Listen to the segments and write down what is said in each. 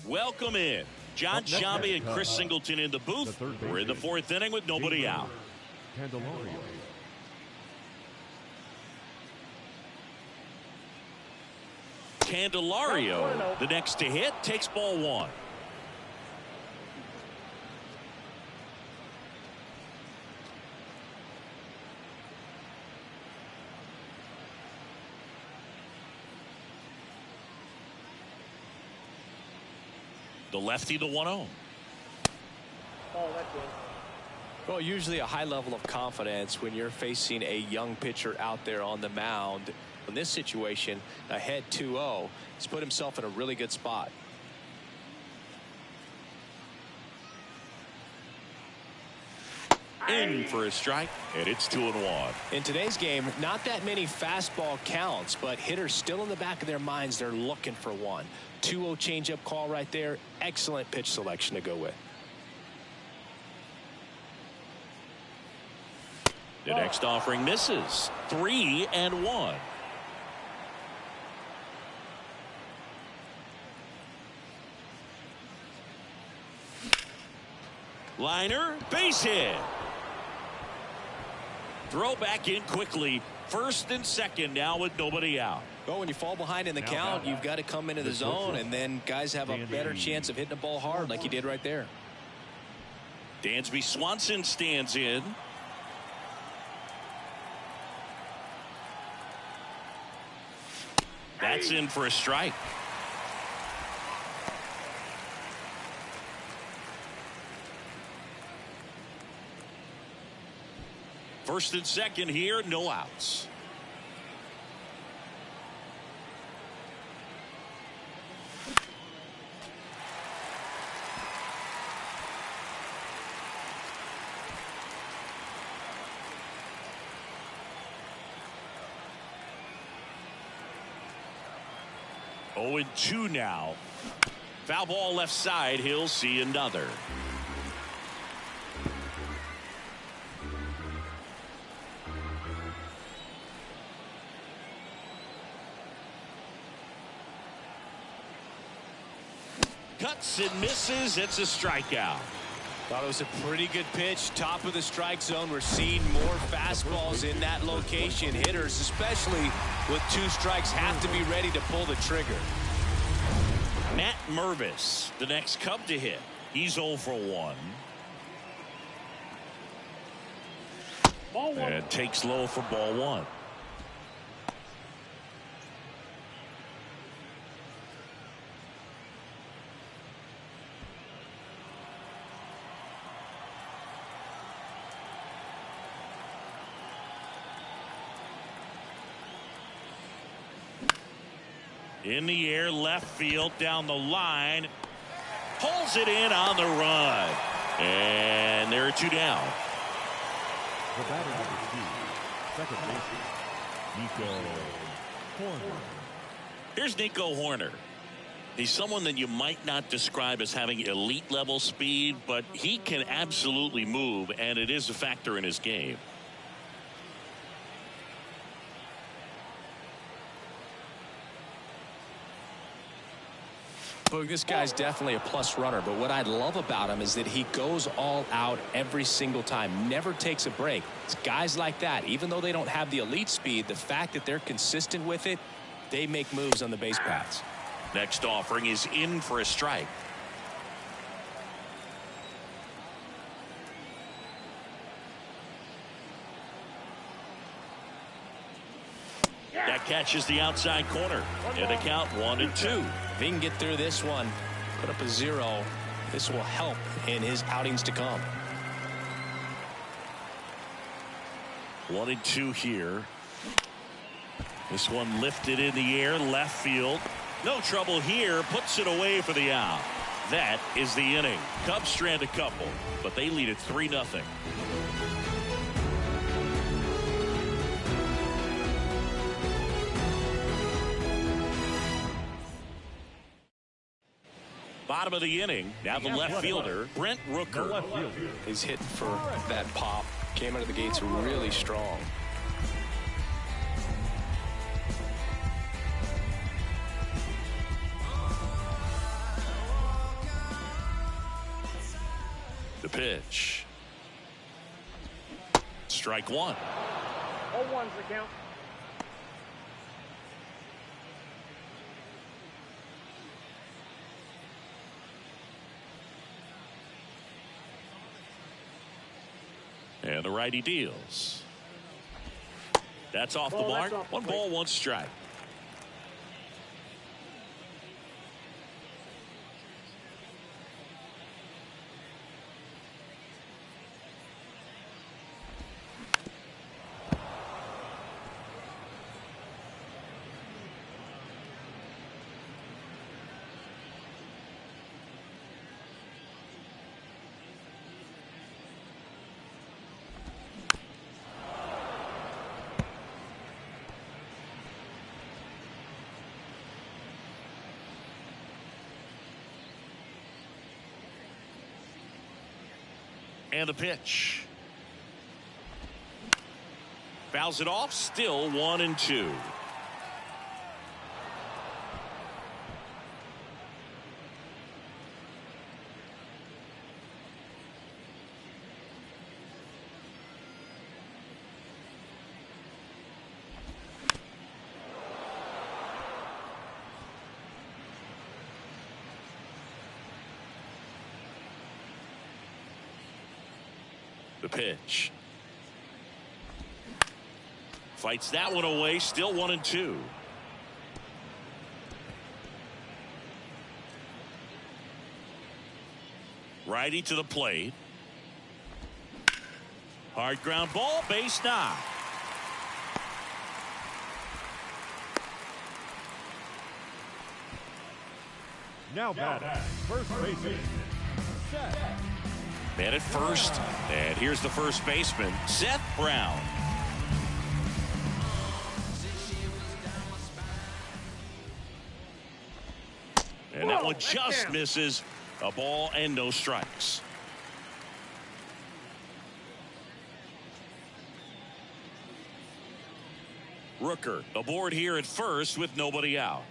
Welcome in John Sciambi and Chris Singleton in the booth. We're in the fourth inning with nobody out. Candelario, the next to hit, takes ball one. The lefty, the 1-0. Well, usually a high level of confidence when you're facing a young pitcher out there on the mound. In this situation, ahead 2-0, he's put himself in a really good spot. In for a strike, and it's 2-1. In today's game, not that many fastball counts, but hitters still in the back of their minds, they're looking for one. 2-0 changeup call right there. Excellent pitch selection to go with. The next offering misses. 3-1. Liner, base hit. Throw back in quickly. First and second now with nobody out. Well, when you fall behind in the count, you've got to come into the zone, and then guys have a better chance of hitting the ball hard like he did right there. Dansby Swanson stands in. That's in for a strike. First and second here, no outs. Oh, and 2 now. Foul ball left side. He'll see another. Cuts and misses. It's a strikeout. Thought it was a pretty good pitch. Top of the strike zone. We're seeing more fastballs in that location. Hitters, especially with 2 strikes, have to be ready to pull the trigger. Matt Mervis, the next Cub to hit. He's 0 for 1. And takes low for ball 1. In the air, left field, down the line. Pulls it in on the run. And there are 2 down. The batter second baseman, Nico Horner. Here's Nico Horner. He's someone that you might not describe as having elite level speed, but he can absolutely move, and it is a factor in his game. Look, this guy's definitely a plus runner, but what I love about him is that he goes all out every single time, never takes a break. It's guys like that, even though they don't have the elite speed, the fact that they're consistent with it, they make moves on the base paths. Next offering is in for a strike. That catches the outside corner. And the count 1-2. If he can get through this one, put up a 0, this will help in his outings to come. 1-2 here. This one lifted in the air, left field. No trouble here, puts it away for the out. That is the inning. Cubs strand a couple, but they lead it 3-0. Bottom of the inning. Now the left fielder, Brent Rooker. He's hitting for that pop. Came out of the gates really strong. pitch. Strike one. 0-1's the count. And the righty deals. That's off the Ball, mark. that's off the One plate. ball, one strike. And the pitch. Fouls it off. Still 1-2. The pitch. Fights that one away. Still 1-2. Righty to the plate. Hard ground ball. Base knock. Now batting, first baseman, Seth. Man at first. And here's the first baseman, Seth Brown. And that one just misses. A ball and no strikes. Rooker aboard here at first with nobody out.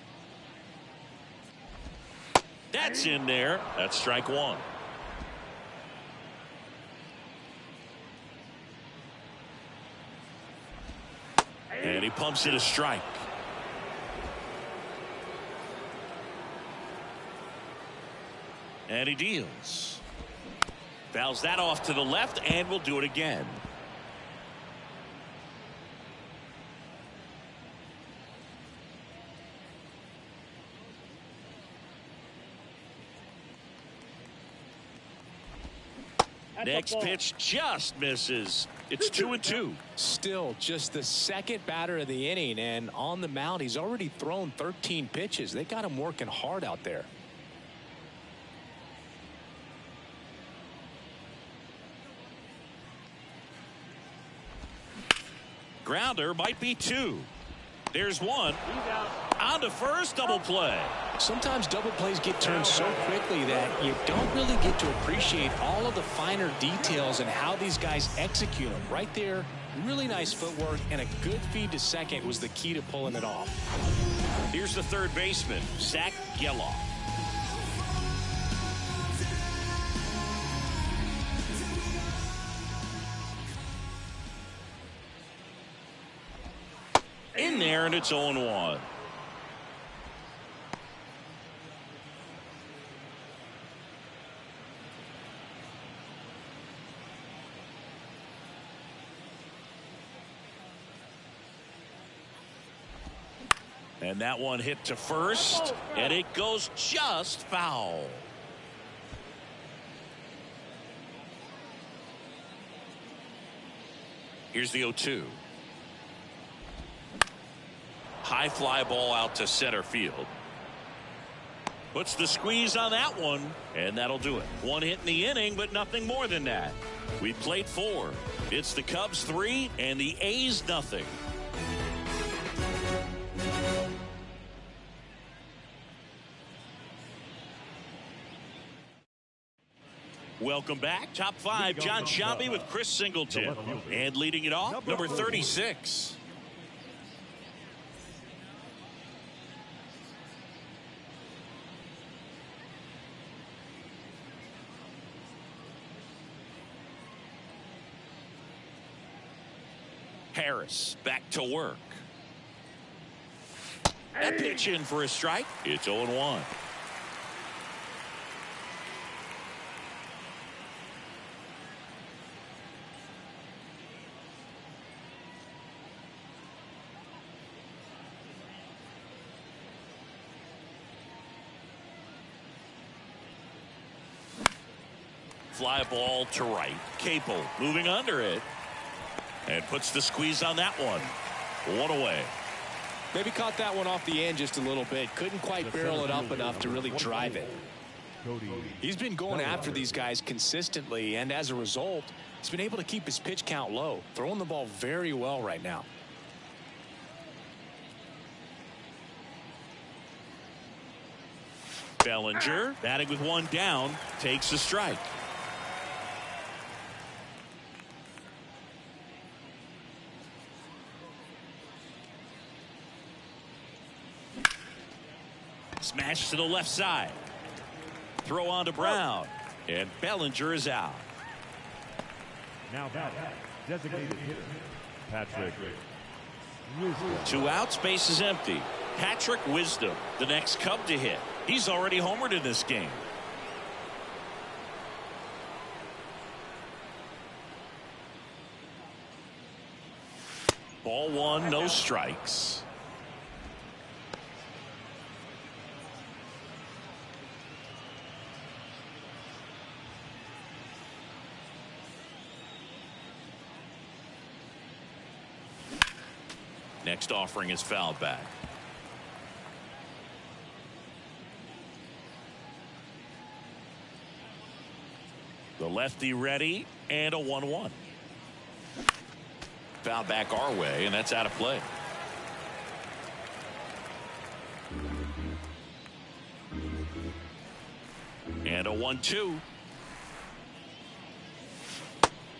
That's in there. That's strike one. And he pumps it a strike. And he deals. Fouls that off to the left and will do it again. Next pitch just misses. It's 2-2. Still just the second batter of the inning, and on the mound he's already thrown 13 pitches. They got him working hard out there. Grounder might be two. There's one. He's out. On to first, double play. Sometimes double plays get turned so quickly that you don't really get to appreciate all of the finer details and how these guys execute them. Right there, really nice footwork, and a good feed to second was the key to pulling it off. Here's the third baseman, Zach Geloff. In there, and it's 0-1. And that one hit to first, and it goes just foul. Here's the 0-2. High fly ball out to center field. Puts the squeeze on that one, and that'll do it. One hit in the inning, but nothing more than that. We played 4. It's the Cubs 3 and the A's nothing. Welcome back. Top 5, John Sciambi with Chris Singleton. And leading it off, number 36. Harris back to work. That pitch in for a strike. It's 0-1. Fly ball to right. Capel moving under it. And puts the squeeze on that one. One away. Maybe caught that one off the end just a little bit. Couldn't quite barrel it up enough to really drive it. He's been going after these guys consistently, and as a result, he's been able to keep his pitch count low. Throwing the ball very well right now. Bellinger batting with one down takes a strike. Smash to the left side. Throw on to Brown. And Bellinger is out. Now batting, designated hitter, Patrick. 2 outs, base is empty. Patrick Wisdom, the next Cub to hit. He's already homered in this game. Ball 1, no strikes. Next offering is fouled back. The lefty ready, and a 1-1. Foul back our way, and that's out of play. And a 1-2.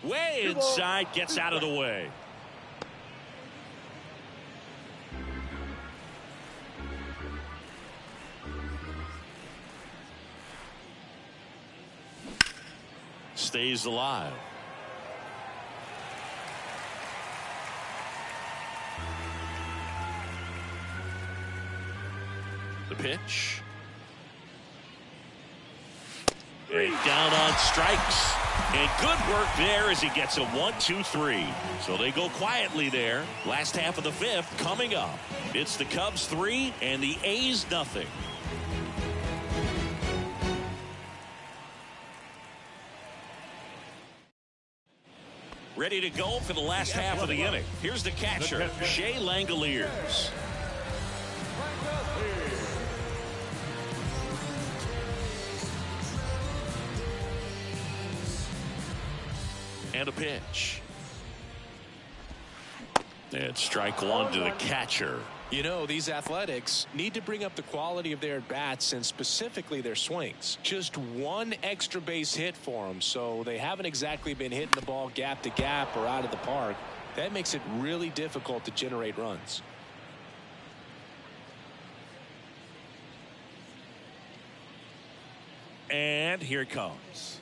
Way inside, gets out of the way. Stays alive. The pitch. And down on strikes. And good work there as he gets a 1-2-3. So they go quietly there. Last half of the 5th coming up. It's the Cubs 3 and the A's nothing. Ready to go for the last half of the inning. Here's the catcher, Shea Langoliers. And a pitch. And strike 1 to the catcher. You know, these Athletics need to bring up the quality of their at-bats and specifically their swings. Just one extra base hit for them, so they haven't exactly been hitting the ball gap to gap or out of the park. That makes it really difficult to generate runs. And here it comes.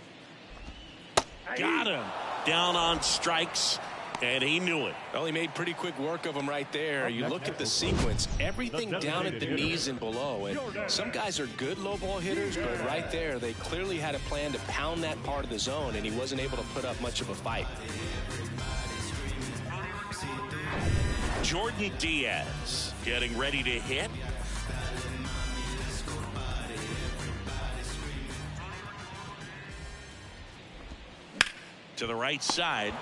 Got him. Down on strikes. And he knew it. Well, he made pretty quick work of him right there. You look at the sequence, everything down at the knees and below. And some guys are good low ball hitters, but right there, they clearly had a plan to pound that part of the zone, and he wasn't able to put up much of a fight. Jordan Diaz getting ready to hit. To the right side.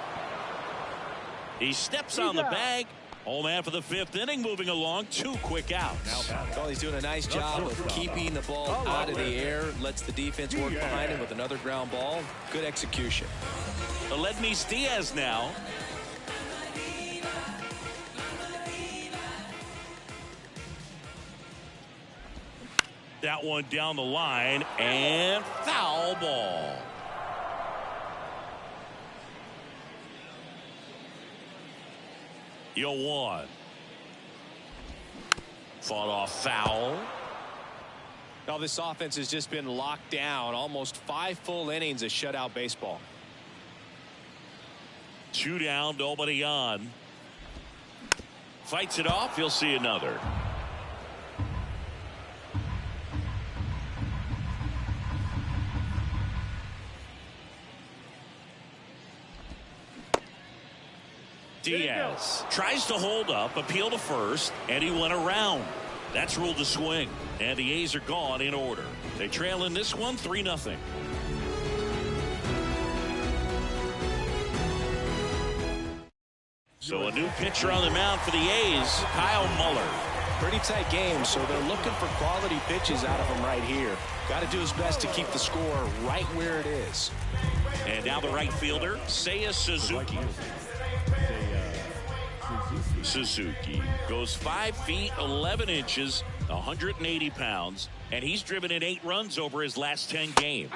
He steps on the bag. Home half of the 5th inning, moving along. 2 quick outs. Well, he's doing a nice job of keeping the ball out of the air. Lets the defense work behind him with another ground ball. Good execution. Aledmys Diaz now. That one down the line, and foul ball. Yo, 1. Fought off foul. Now this offense has just been locked down. Almost 5 full innings of shutout baseball. 2 down, nobody on. Fights it off. He'll see another. Diaz tries to hold up, appeal to first, and he went around. That's ruled a swing, and the A's are gone in order. They trail in this one 3-0. So a new pitcher on the mound for the A's, Kyle Muller. Pretty tight game, so they're looking for quality pitches out of him right here. Got to do his best to keep the score right where it is. And now the right fielder, Seiya Suzuki. Suzuki goes 5 feet 11 inches, 180 pounds, and he's driven in 8 runs over his last 10 games.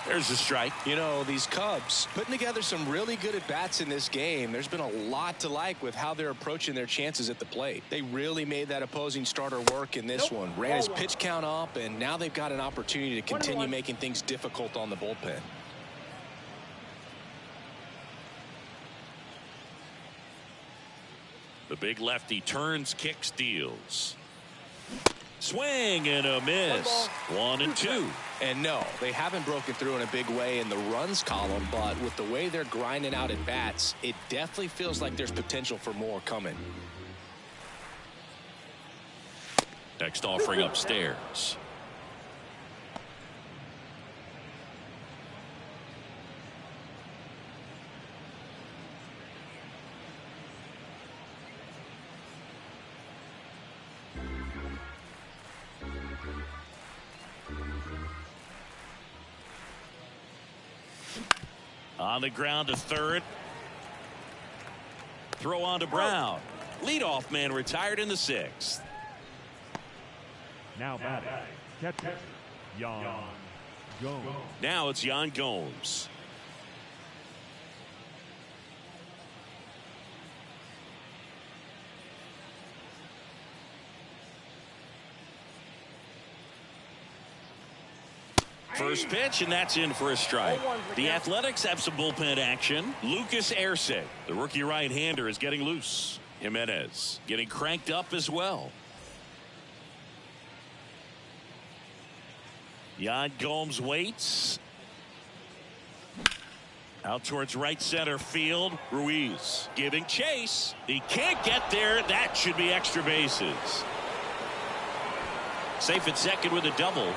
There's a strike. You know, these Cubs putting together some really good at-bats in this game. There's been a lot to like with how they're approaching their chances at the plate. They really made that opposing starter work in this one. Ran his pitch count up, and now they've got an opportunity to continue making things difficult on the bullpen. The big lefty turns, kicks, deals. Swing and a miss. 1-2. And no, they haven't broken through in a big way in the runs column, but with the way they're grinding out at bats, it definitely feels like there's potential for more coming. Next offering upstairs. On the ground to third. Throw on to Brown. Leadoff man retired in the 6th. Now batting, catcher, Yan Gomes. Now it's Yan Gomes. First pitch, and that's in for a strike. The Athletics have some bullpen action. Lucas Erceg, the rookie right-hander, is getting loose. Jimenez getting cranked up as well. Yan Gomes waits. Out towards right center field. Ruiz giving chase. He can't get there. That should be extra bases. Safe at second with a double.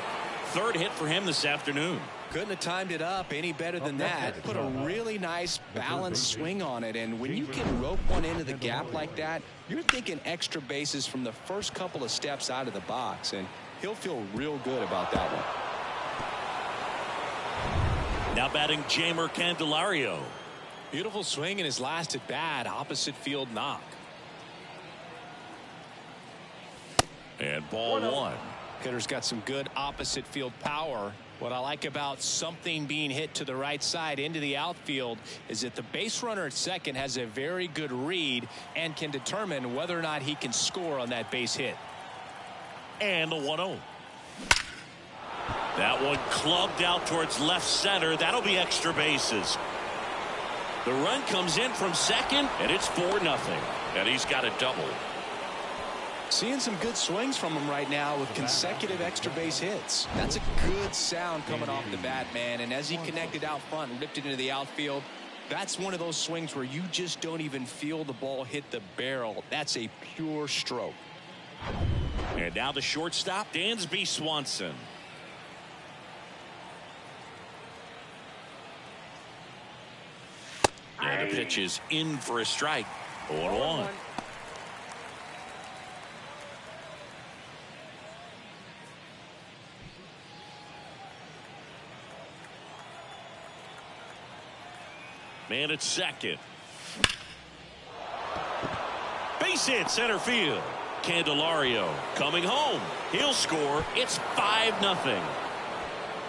Third hit for him this afternoon. Couldn't have timed it up any better than that. Put a really nice balanced swing on it, and when you can rope one into the gap like that, you're thinking extra bases from the first couple of steps out of the box, and he'll feel real good about that one. Now batting Jeimer Candelario. Beautiful swing in his last at bat, opposite field knock. And ball 1. Hitter's got some good opposite field power. What I like about something being hit to the right side into the outfield is that the base runner at second has a very good read and can determine whether or not he can score on that base hit. And the 1-0. That one clubbed out towards left center. That'll be extra bases. The run comes in from second, and it's 4-0. And he's got a double. Seeing some good swings from him right now with consecutive extra base hits. That's a good sound coming off the bat, man. And as he connected out front and ripped it into the outfield, that's one of those swings where you just don't even feel the ball hit the barrel. That's a pure stroke. And now the shortstop, Dansby Swanson. And the pitch is in for a strike. 0-1. Man at second. Base hit center field. Candelario coming home. He'll score. It's 5-0.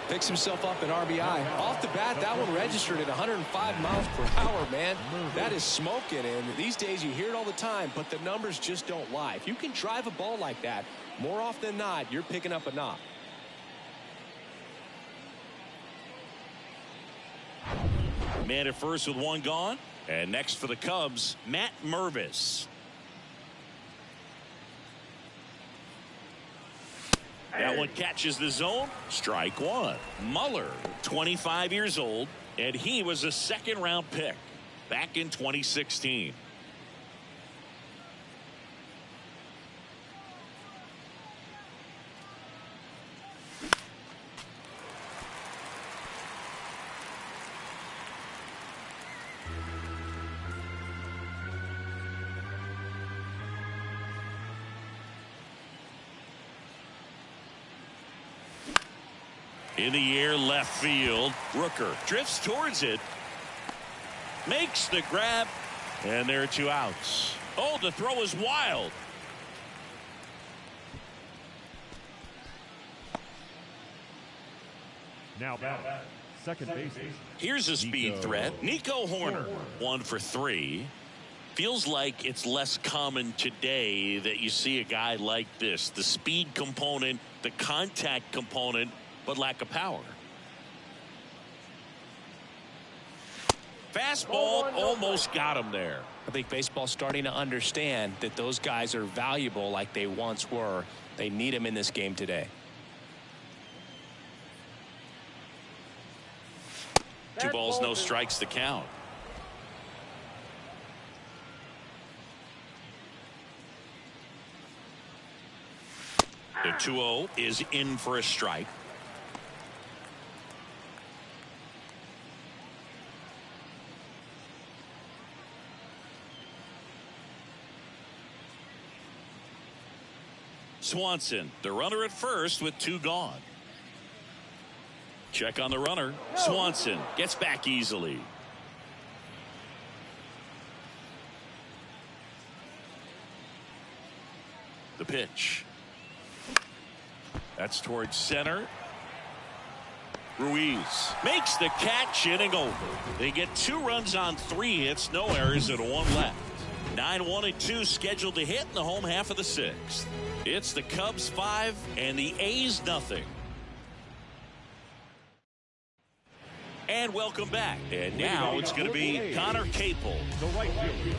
Picks himself up an RBI. Off the bat, that one registered at 105 miles per hour, man. That is smoking, and these days you hear it all the time, but the numbers just don't lie. If you can drive a ball like that, more often than not, you're picking up a knock. Man at first with one gone. And next for the Cubs, Matt Mervis. That one catches the zone. Strike one. Muller, 25 years old, and he was a second-round pick back in 2016. In the air, left field. Rooker drifts towards it. Makes the grab. And there are 2 outs. Oh, the throw is wild. Now back. Second base. Here's a speed threat. Nico Horner, 1 for 3. Feels like it's less common today that you see a guy like this. The speed component, the contact component, but lack of power. Fastball almost got him there. I think baseball's starting to understand that those guys are valuable like they once were. They need them in this game today. 2 balls, no strikes to count. The 2-0 is in for a strike. Swanson, the runner at first with 2 gone. Check on the runner. Swanson gets back easily. The pitch. That's towards center. Ruiz makes the catch, inning over. They get 2 runs on 3 hits, no errors, and 1 left. 9-1-2 scheduled to hit in the home half of the 6th. It's the Cubs 5 and the A's nothing. And welcome back. And now it's going to be Connor Capel. The right fielder.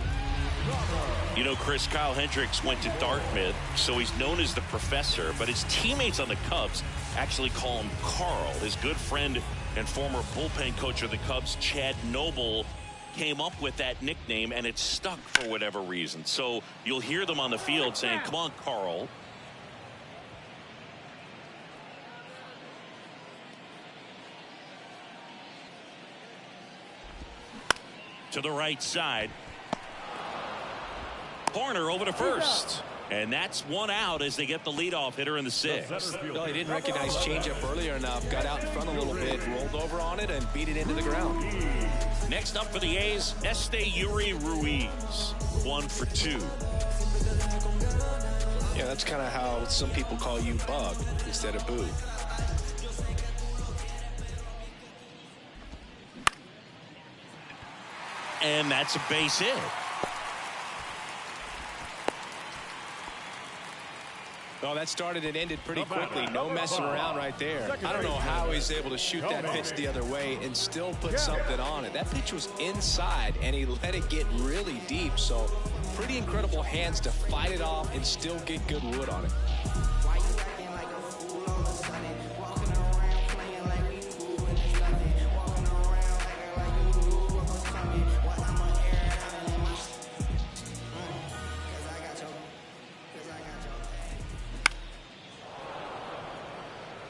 You know, Chris, Kyle Hendricks went to Dartmouth, so he's known as the professor, but his teammates on the Cubs actually call him Carl. His good friend and former bullpen coach of the Cubs, Chad Noble, came up with that nickname, and it stuck for whatever reason. So you'll hear them on the field saying, "Come on, Carl." To the right side. Horner over to first. And that's 1 out as they get the leadoff hitter in the 6th. Well, he didn't recognize changeup earlier enough. Got out in front a little bit, rolled over on it, and beat it into the ground. Next up for the A's, Yuri Ruiz. 1 for 2. Yeah, that's kind of how some people call you Bug instead of Boo. And that's a base hit. Oh, that started and ended pretty quickly. No messing around right there. I don't know how he's able to shoot that pitch the other way and still put something on it. That pitch was inside, and he let it get really deep. So pretty incredible hands to fight it off and still get good wood on it.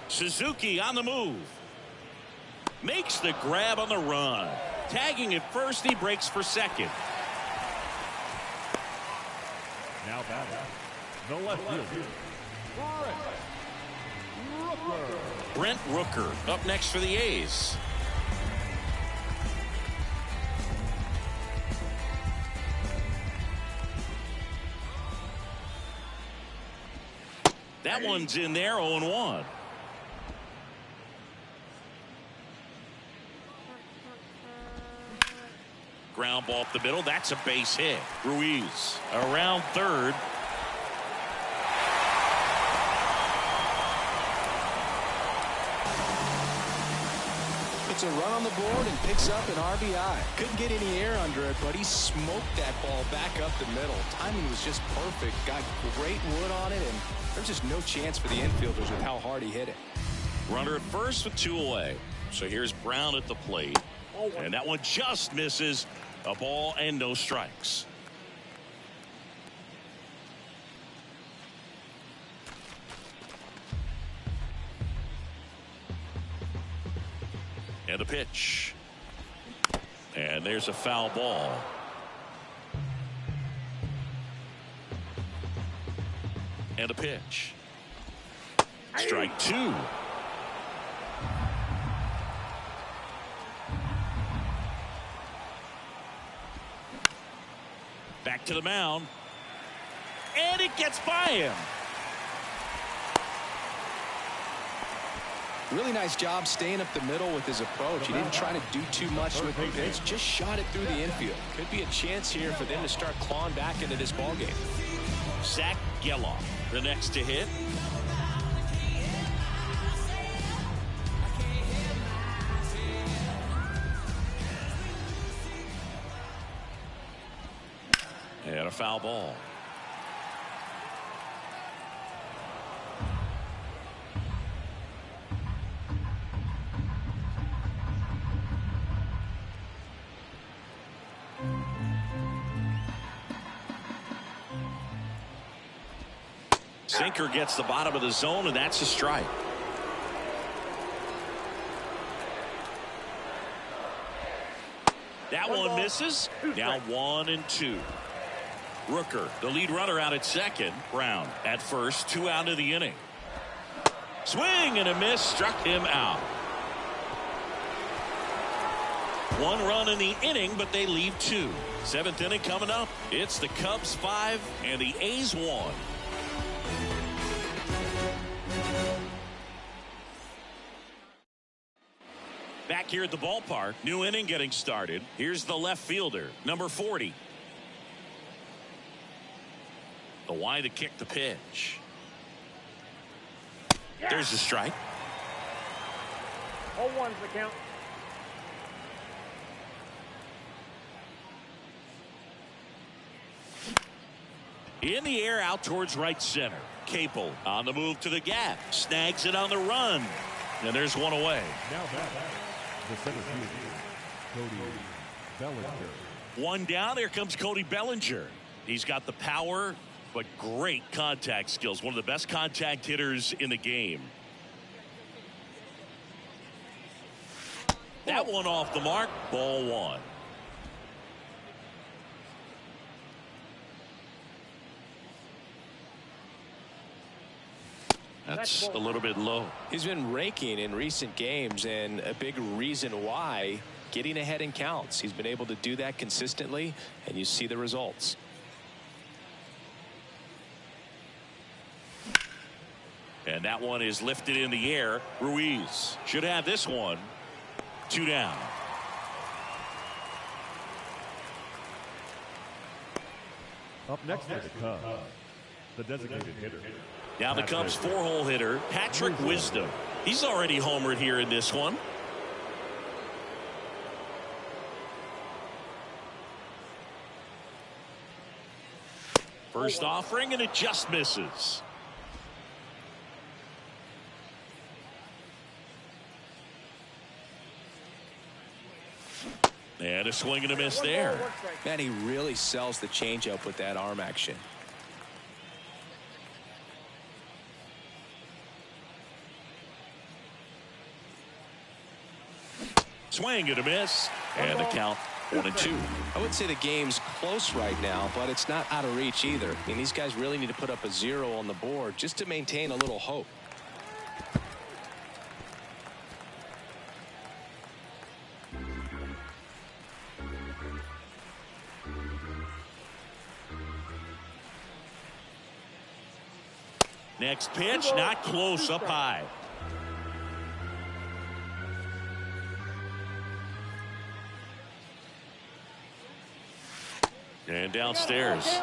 Suzuki on the move. Makes the grab on the run. Tagging at first, he breaks for second. Now back. The left fielder. Brent Rooker up next for the A's. That one's in there, 0-1. Ground ball up the middle. That's a base hit. Ruiz around third. It's a run on the board and picks up an RBI. Couldn't get any air under it, but he smoked that ball back up the middle. Timing was just perfect. Got great wood on it, and there's just no chance for the infielders with how hard he hit it. Runner at first with 2 away. So here's Brown at the plate. And that one just misses. A ball and no strikes. And a pitch. And there's a foul ball. And a pitch. Strike 2. Back to the mound. And it gets by him. Really nice job staying up the middle with his approach. He didn't try to do too much with the pitch, just shot it through the infield. Could be a chance here for them to start clawing back into this ball game. Zach Geloff, the next to hit. And a foul ball. Sinker gets the bottom of the zone, and that's a strike. That one misses. Now 1-2. Rooker, the lead runner, out at second. Brown at first, 2 out of the inning. Swing and a miss, struck him out. 1 run in the inning, but they leave 2. 7th inning coming up. It's the Cubs 5 and the A's 1. Back here at the ballpark, new inning getting started. Here's the left fielder, number 40. The Y to kick the pitch. There's the strike. 0-1's the count. In the air out towards right center. Capel on the move to the gap. Snags it on the run. And there's 1 away. Now back, the center fielder, Cody Bellinger. 1 down. Here comes Cody Bellinger. He's got the power, but great contact skills. One of the best contact hitters in the game. That one off the mark. Ball 1. That's a little bit low. He's been raking in recent games, and a big reason why, getting ahead in counts. He's been able to do that consistently, and you see the results. And that one is lifted in the air. Ruiz should have this one. 2 down. Up next for the Cubs, the designated hitter. Now the Cubs 4-hole hitter, Patrick Wisdom. He's already homered here in this one. First offering, and it just misses. And a swing and a miss there. Man, he really sells the changeup with that arm action. Swing and a miss. And the count 1-2. I would say the game's close right now, but it's not out of reach either. I mean, these guys really need to put up a 0 on the board just to maintain a little hope. Next pitch, not close, up high. And downstairs.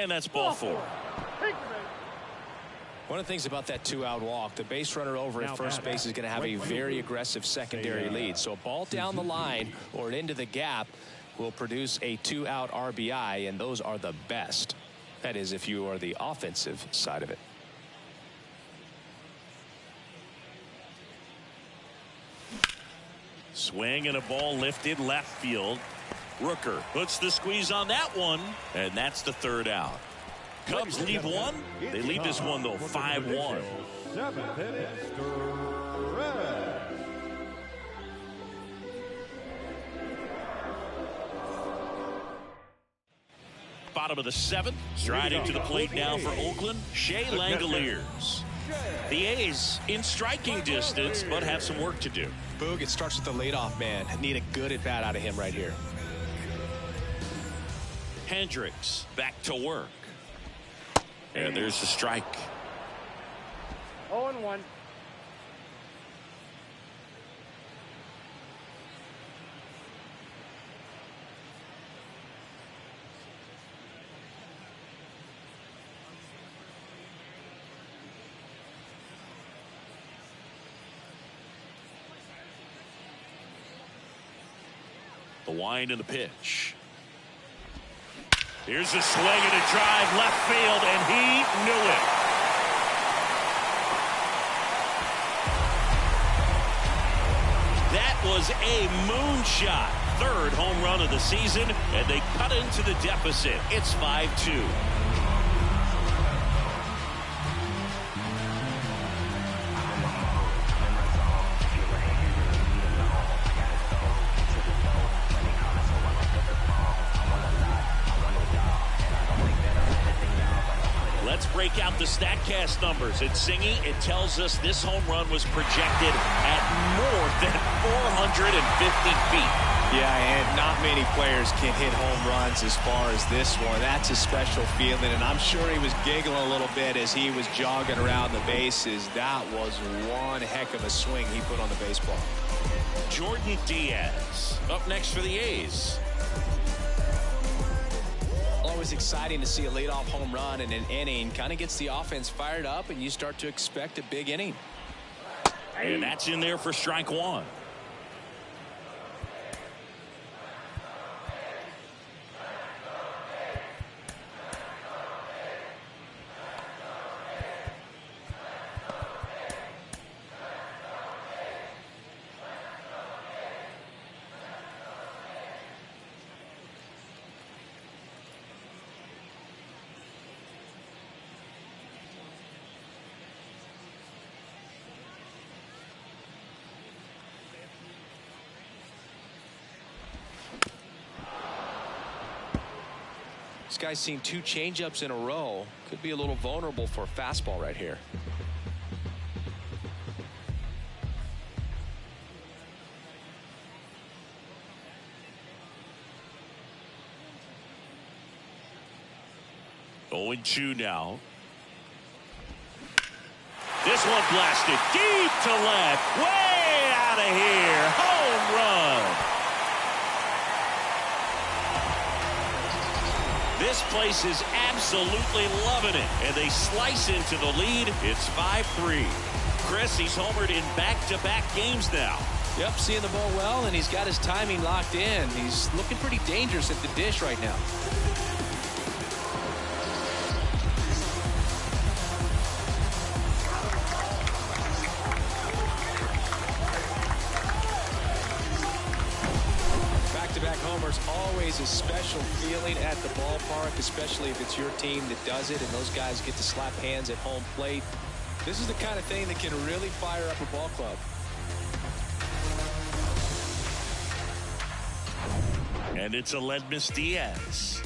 And that's ball 4. One of the things about that 2-out walk, the base runner over at first base is going to have a very aggressive secondary lead. So a ball down the line or into the gap will produce a 2-out RBI, and those are the best. That is, if you are the offensive side of it. Swing and a ball lifted left field. Rooker puts the squeeze on that one, and that's the 3rd out. Cubs lead one. They lead this one, though, 5-1. 7th inning, stretch. Bottom of the 7th. Striding to the plate now for Oakland, Shea Langoliers. The A's in striking distance, but have some work to do. Boog, it starts with the leadoff man. Need a good at bat out of him right here. Hendricks back to work. And there's the strike. 0-1. The wind and the pitch. Here's a swing and a drive left field, and he knew it. That was a moonshot. 3rd home run of the season, and they cut into the deficit. It's 5-2. Let's break out the StatCast numbers. At Singy, it tells us this home run was projected at more than 450 feet. Yeah, and not many players can hit home runs as far as this one. That's a special feeling, and I'm sure he was giggling a little bit as he was jogging around the bases. That was one heck of a swing he put on the baseball. Jordan Diaz up next for the A's. Always exciting to see a leadoff home run in an inning. Kind of gets the offense fired up, and you start to expect a big inning. And that's in there for strike 1. This guy's seen 2 changeups in a row. Could be a little vulnerable for a fastball right here. Oh, 0-2 now. This one blasted deep to left. Way out of here. Home run. This place is absolutely loving it, and they slice into the lead. It's 5-3. Chris, he's homered in back-to-back games now. Yep, seeing the ball well, and he's got his timing locked in. He's looking pretty dangerous at the dish right now. Homers, always a special feeling at the ballpark, especially if it's your team that does it and those guys get to slap hands at home plate. This is the kind of thing that can really fire up a ball club. And it's Aledmys Diaz.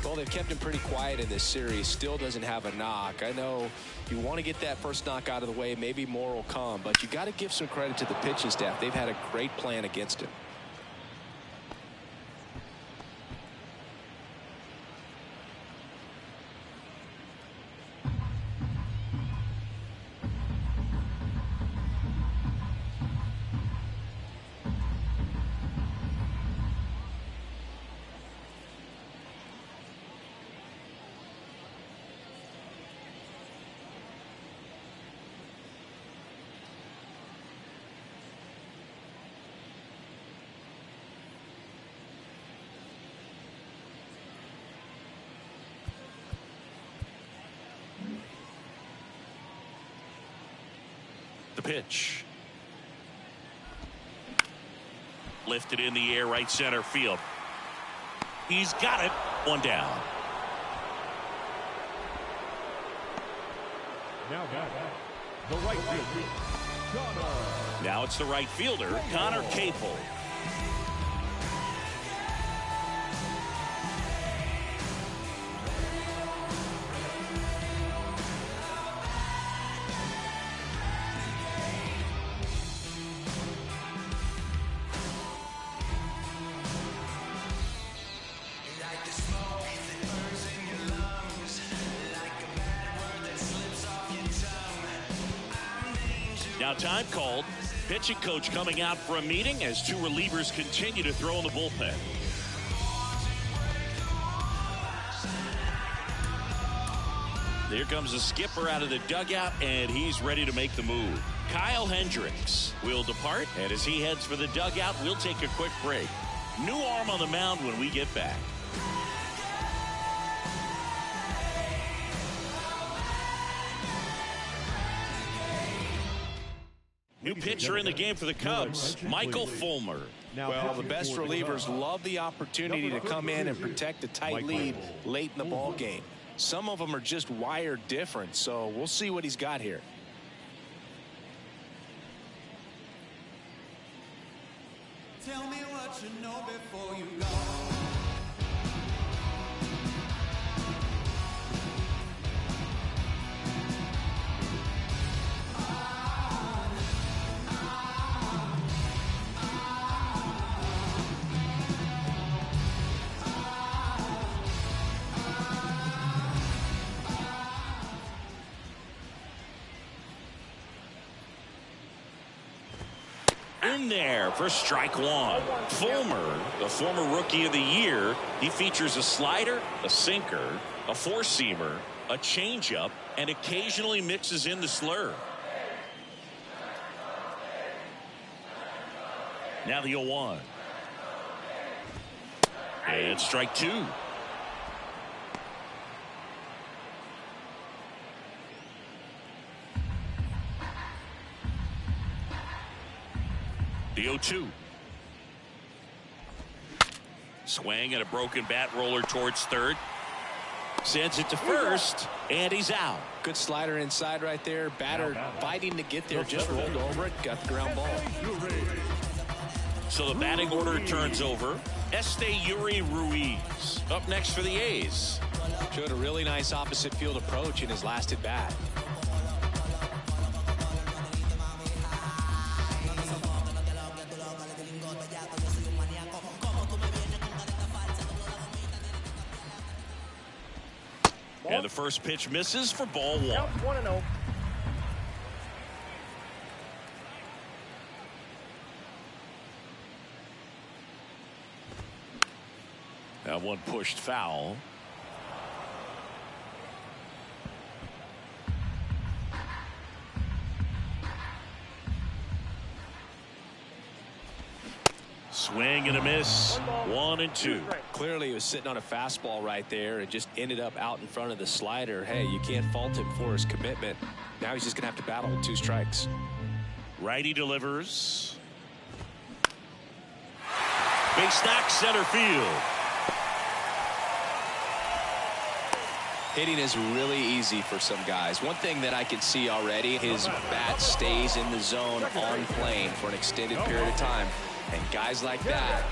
Well, they've kept him pretty quiet in this series. Still doesn't have a knock. I know you want to get that first knock out of the way. Maybe more will come, but you got to give some credit to the pitching staff. They've had a great plan against him. pitch. Lifted in the air, right center field. He's got it. One down. Now back, the right fielder, Connor. Now it's the right fielder, Connor Capel. Now time called. Pitching coach coming out for a meeting as two relievers continue to throw in the bullpen. There comes the skipper out of the dugout, and he's ready to make the move. Kyle Hendricks will depart, and as he heads for the dugout, we'll take a quick break. New arm on the mound when we get back. New pitcher in the game for the Cubs, Michael Fulmer. Well, the best relievers love the opportunity to come in and protect a tight lead late in the ball game. Some of them are just wired different, so we'll see what he's got here. Tell me what you know before you go. In there for strike one. Fulmer, the former rookie of the year, he features a slider, a sinker, a four-seamer, a changeup, and occasionally mixes in the slur. Now the 0-1. And strike two. The 0-2. Swing and a broken bat roller towards third. Sends it to first, and he's out. Good slider inside right there. Batter fighting to get there, just rolled over it, got the ground ball. So the batting order turns over. Yuri Ruiz up next for the A's. Showed a really nice opposite field approach in his last at bat. And the first pitch misses for ball one. Counts 1-0. That one pushed foul. Swing and a miss. 1-2. Clearly he was sitting on a fastball right there and just ended up out in front of the slider. Hey, you can't fault him for his commitment. Now he's just gonna have to battle with two strikes. Righty delivers. Base knock, center field. Hitting is really easy for some guys. One thing that I can see already, his bat stays in the zone on plane for an extended period of time. And guys like that,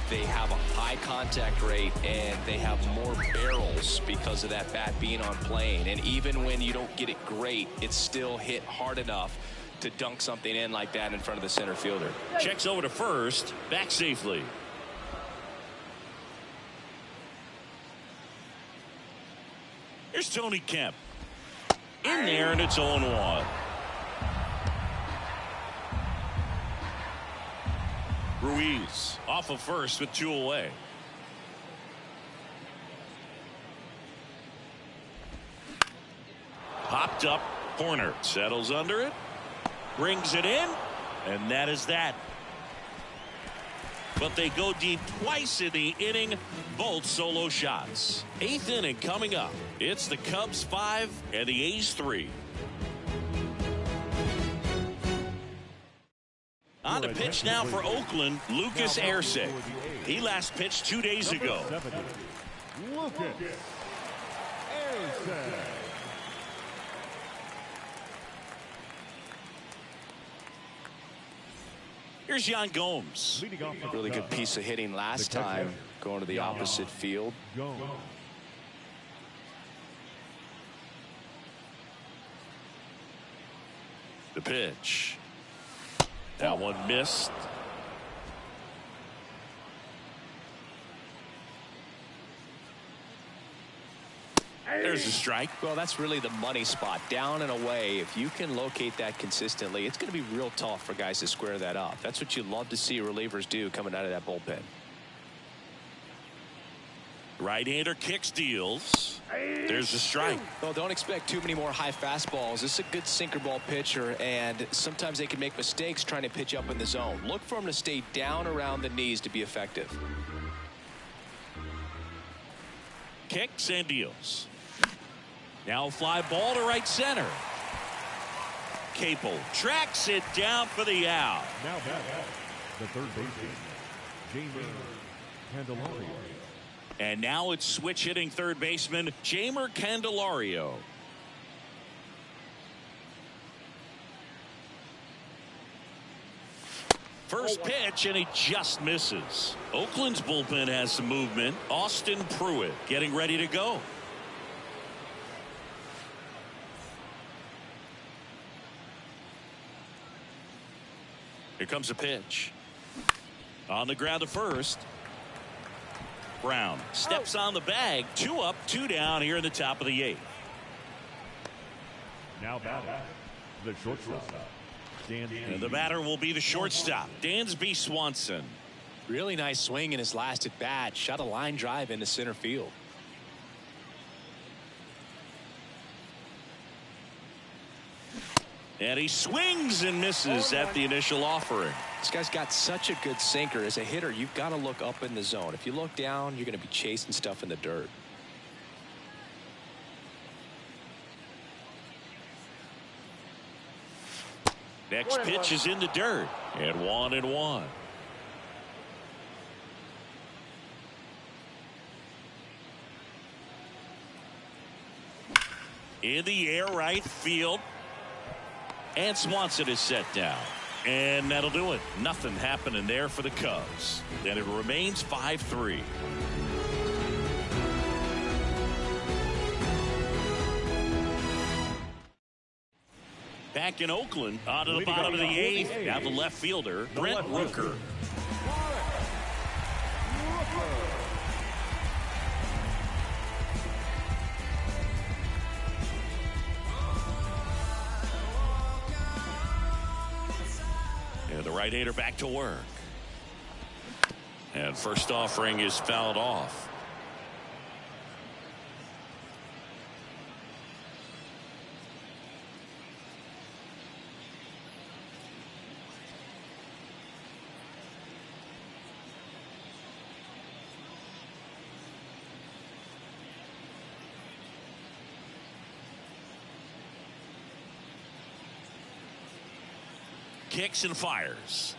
they have a high contact rate and they have more barrels because of that bat being on plane. And even when you don't get it great, it's still hit hard enough to dunk something in like that in front of the center fielder. Checks over to first, back safely. Here's Tony Kemp. In there, and it's 0-1. Ruiz off of first with two away. Popped up, corner, settles under it, brings it in, and that is that. But they go deep twice in the inning, both solo shots. Eighth inning coming up. It's the Cubs 5 and the A's 3. On to pitch now for Oakland, Lucas Erceg. He last pitched 2 days ago. Lucas Erceg. Here's Yan Gomes. Really good piece of hitting last time, going to the opposite field. The pitch. That one missed. There's a strike. Well, that's really the money spot. Down and away. If you can locate that consistently, it's going to be real tough for guys to square that up. That's what you love to see relievers do coming out of that bullpen. Right-hander kicks, deals. There's a strike. Well, don't expect too many more high fastballs. This is a good sinker ball pitcher, and sometimes they can make mistakes trying to pitch up in the zone. Look for him to stay down around the knees to be effective. Kicks and deals. Now fly ball to right center. Capel tracks it down for the out. Now back the third baseman, Jamer Candelario. And now it's switch hitting third baseman Jamer Candelario. First pitch, and he just misses. Oakland's bullpen has some movement. Austin Pruitt getting ready to go. Here comes a pitch. On the ground to first. Brown steps on the bag. 2 up, 2 down here in the top of the 8th. Now batting the shortstop. And the batter will be the shortstop, Dansby Swanson. Really nice swing in his last at bat. Shot a line drive into center field. And he swings and misses at the initial offering. This guy's got such a good sinker. As a hitter, you've got to look up in the zone. If you look down, you're going to be chasing stuff in the dirt. Next pitch is in the dirt. And 1-1. In the air, right field. And Swanson is set down. And that'll do it. Nothing happening there for the Cubs. And it remains 5-3. Back in Oakland, onto the bottom of the 8th. Now the left fielder, Brent Rooker. And the right-hander back to work. And first offering is fouled off. Kicks and fires.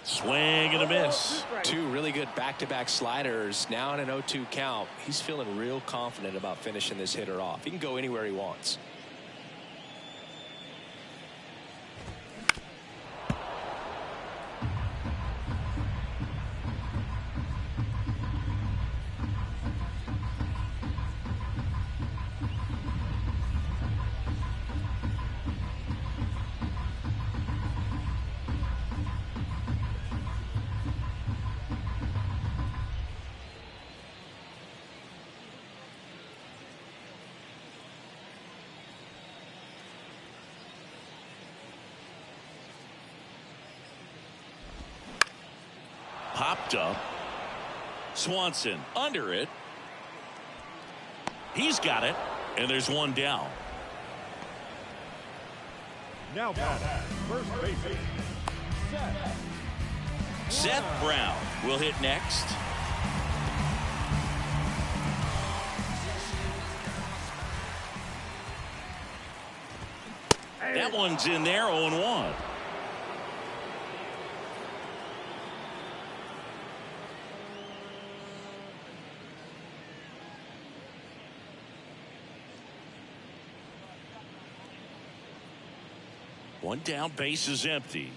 Swing and a miss. 2 really good back-to-back sliders. Now in an 0-2 count. He's feeling real confident about finishing this hitter off. He can go anywhere he wants. Popped up. Swanson under it. He's got it. And there's one down. Now batting first baseman, Seth Brown will hit next. That one's in there, 0-1. One down, base is empty.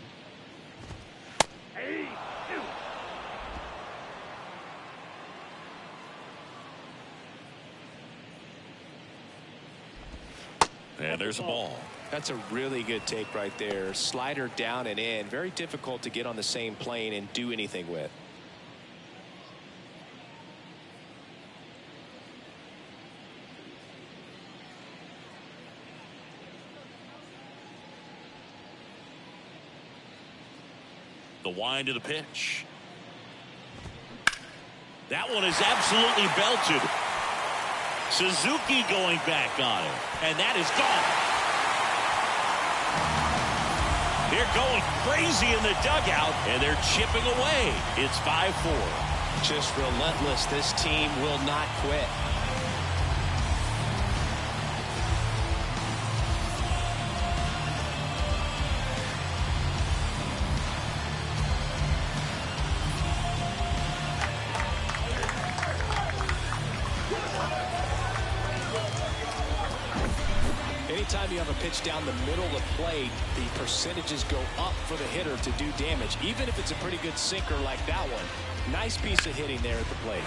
And there's a ball. That's a really good take right there. Slider down and in. Very difficult to get on the same plane and do anything with. The wind of the pitch. That one is absolutely belted. Suzuki going back on it. And that is gone. They're going crazy in the dugout, and they're chipping away. It's 5-4. Just relentless. This team will not quit. Anytime you have a pitch down the middle of the plate, the percentages go up for the hitter to do damage, even if it's a pretty good sinker like that one. Nice piece of hitting there at the plate.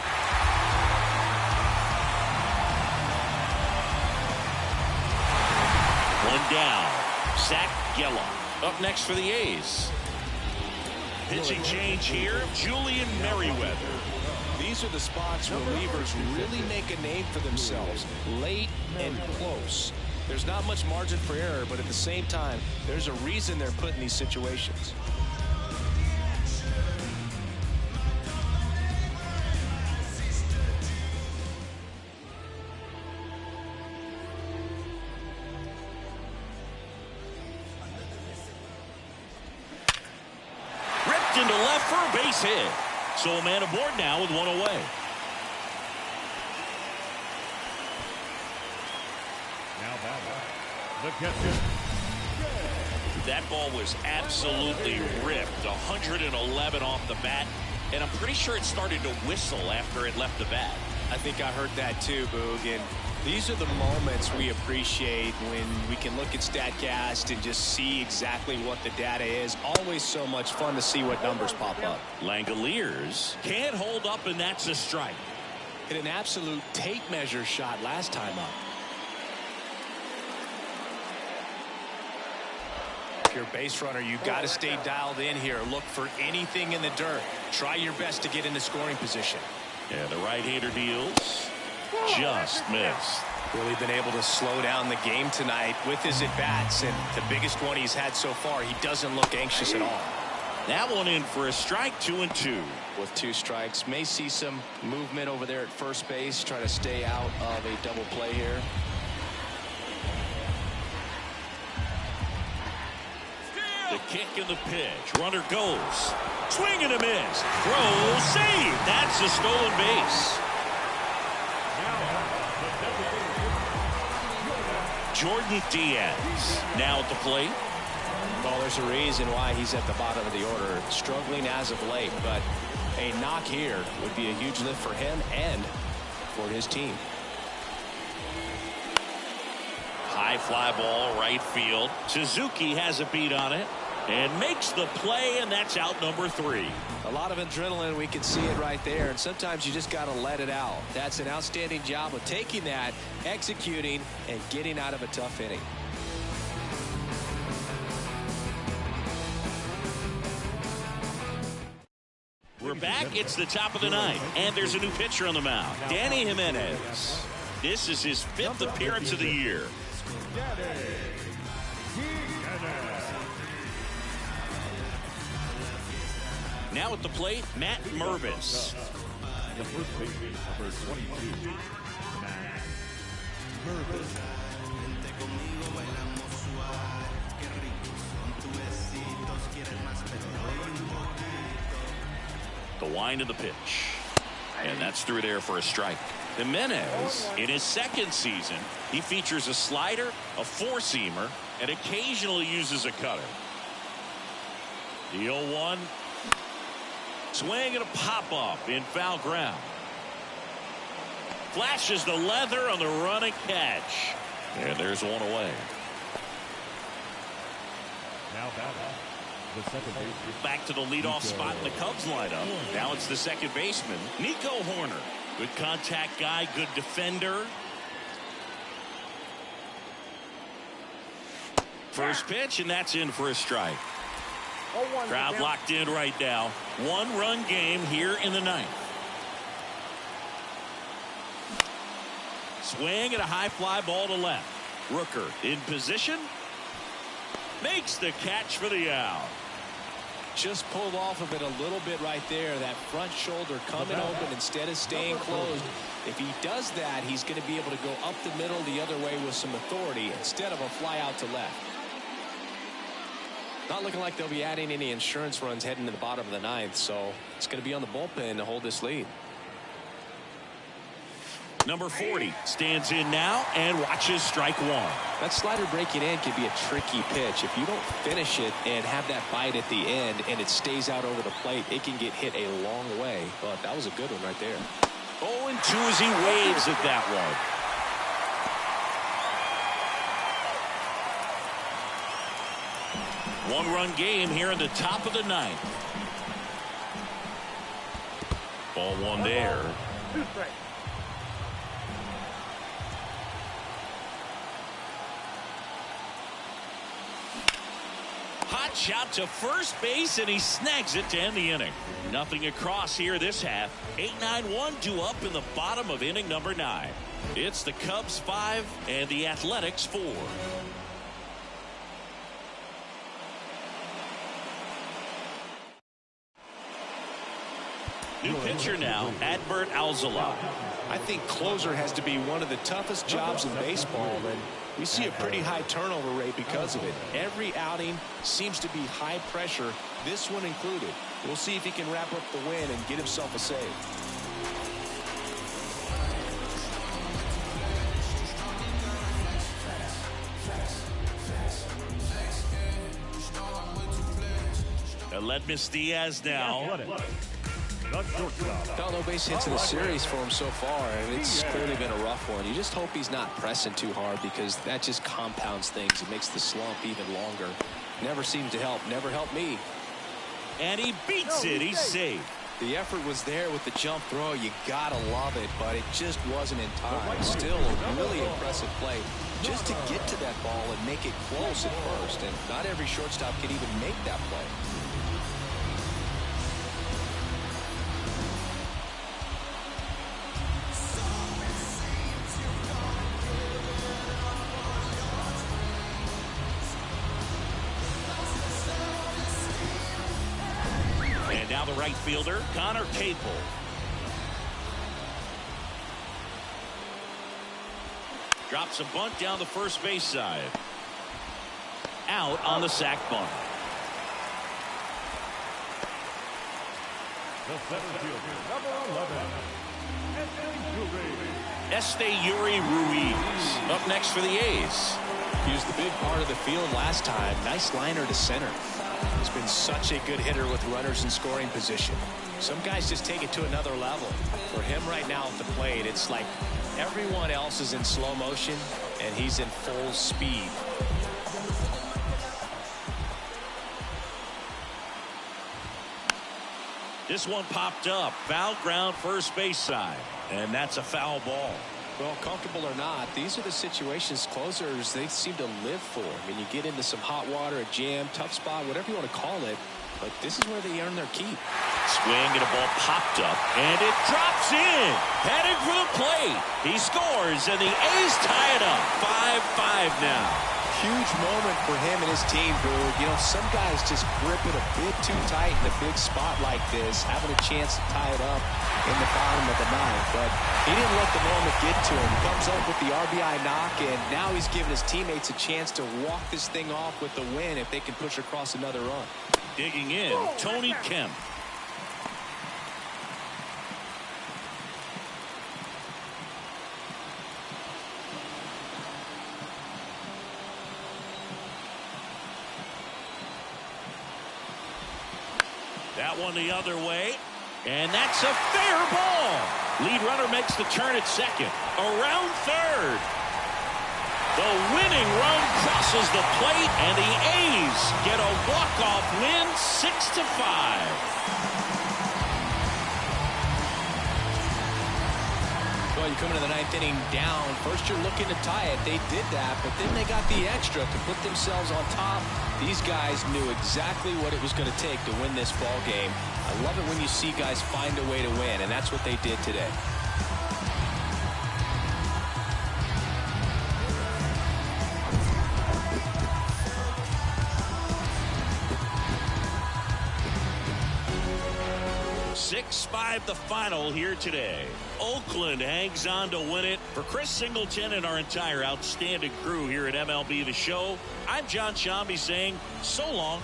One down. Zach Geller up next for the A's. Pitching change here, Julian Merriweather. These are the spots relievers really make a name for themselves, late and close. There's not much margin for error, but at the same time, there's a reason they're put in these situations. Ripped into left for a base hit. So a man aboard now with one away. That ball was absolutely ripped. 111 off the bat, and I'm pretty sure it started to whistle after it left the bat. I think I heard that too, Boog. And these are the moments we appreciate when we can look at StatCast and just see exactly what the data is. Always so much fun to see what numbers pop up. Langoliers can't hold up, and that's a strike. Hit an absolute tape measure shot last time up. If you're a base runner, you've got to stay dialed in here. Look for anything in the dirt. Try your best to get into scoring position. Yeah, the right-hander deals. Just missed. Really been able to slow down the game tonight with his at-bats, and the biggest one he's had so far. He doesn't look anxious at all. That one in for a strike, 2-2. With 2 strikes, may see some movement over there at first base. Try to stay out of a double play here. The kick and the pitch. Runner goes. Swing and a miss. Throw, save. That's a stolen base. Jordan Diaz now at the plate. Well, there's a reason why he's at the bottom of the order. Struggling as of late, but a knock here would be a huge lift for him and for his team. High fly ball, right field. Suzuki has a beat on it and makes the play, and that's out number 3. A lot of adrenaline, we can see it right there, and sometimes you just got to let it out. That's an outstanding job of taking that, executing, and getting out of a tough inning. We're back. It's the top of the 9th, and there's a new pitcher on the mound, Danny Jimenez. This is his 5th appearance of the year. Now at the plate, Matt Mervis. The first baseman, number 22, Matt Mervis. The wind of the pitch. And that's through there for a strike. Jimenez, in his 2nd season, he features a slider, a 4-seamer, and occasionally uses a cutter. The 0-1. Swing and a pop-up in foul ground. Flashes the leather on the running catch. And there's one away. Now batting, the second baseman. Back to the leadoff spot in the Cubs lineup. Now it's the second baseman, Nico Horner. Good contact guy, good defender. First pitch, and that's in for a strike. Crowd locked in right now. One-run game here in the ninth. Swing and a high fly ball to left. Rooker in position. Makes the catch for the out. Just pulled off of it a little bit right there. That front shoulder coming open instead of staying closed. If he does that, he's going to be able to go up the middle the other way with some authority instead of a fly out to left. Not looking like they'll be adding any insurance runs heading to the bottom of the ninth, so it's going to be on the bullpen to hold this lead. Number 40 stands in now and watches strike one. That slider breaking in can be a tricky pitch. If you don't finish it and have that bite at the end and it stays out over the plate, it can get hit a long way. But that was a good one right there. 0-2 as he waves at that one. One-run game here in the top of the ninth. Ball one there. Hot shot to first base, and he snags it to end the inning. Nothing across here this half. 8-9-1 due up in the bottom of inning number 9. It's the Cubs 5 and the Athletics 4. New pitcher now, Adbert Alzolay. I think closer has to be one of the toughest jobs in baseball, and we see a pretty high turnover rate because of it. Every outing seems to be high pressure, this one included. We'll see if he can wrap up the win and get himself a save. Aledmys Diaz now. Got no base hits in the series for him so far, and it's clearly been a rough one. You just hope he's not pressing too hard because that just compounds things. It makes the slump even longer. Never seemed to help. Never helped me. And he beats it. He's safe. The effort was there with the jump throw. You gotta love it, but it just wasn't in time. Still a really impressive play just to get to that ball and make it close at first. And not every shortstop can even make that play. Now the right fielder, Connor Capel. Drops a bunt down the first base side. Out on the sac bunt. The center fielder, number 11, Esteury Ruiz. Up next for the A's. He was the big part of the field last time. Nice liner to center. He's been such a good hitter with runners in scoring position. Some guys just take it to another level. For him right now at the plate, it's like everyone else is in slow motion and he's in full speed. This one popped up. Foul ground first base side. And that's a foul ball. Well, comfortable or not, these are the situations closers they seem to live for. I mean, you get into some hot water, a jam, tough spot, whatever you want to call it, but this is where they earn their keep. Swing and a ball popped up, and it drops in. Heading for the plate. He scores, and the A's tie it up. 5-5 now. Huge moment for him and his team, Boog. You know, some guys just grip it a bit too tight in a big spot like this, having a chance to tie it up in the bottom of the ninth. But he didn't let the moment get to him. Comes up with the RBI knock, and now he's giving his teammates a chance to walk this thing off with the win if they can push across another run. Digging in, Tony Kemp. That one the other way, and that's a fair ball. Lead runner makes the turn at second. Around third. The winning run crosses misses the plate, and the A's get a walk-off win, 6-5. Well, you come into the ninth inning down. First, you're looking to tie it. They did that, but then they got the extra to put themselves on top. These guys knew exactly what it was going to take to win this ball game. I love it when you see guys find a way to win, and that's what they did today. The final here today. Oakland hangs on to win it. For Chris Singleton and our entire outstanding crew here at MLB The Show, I'm John Shambi saying so long.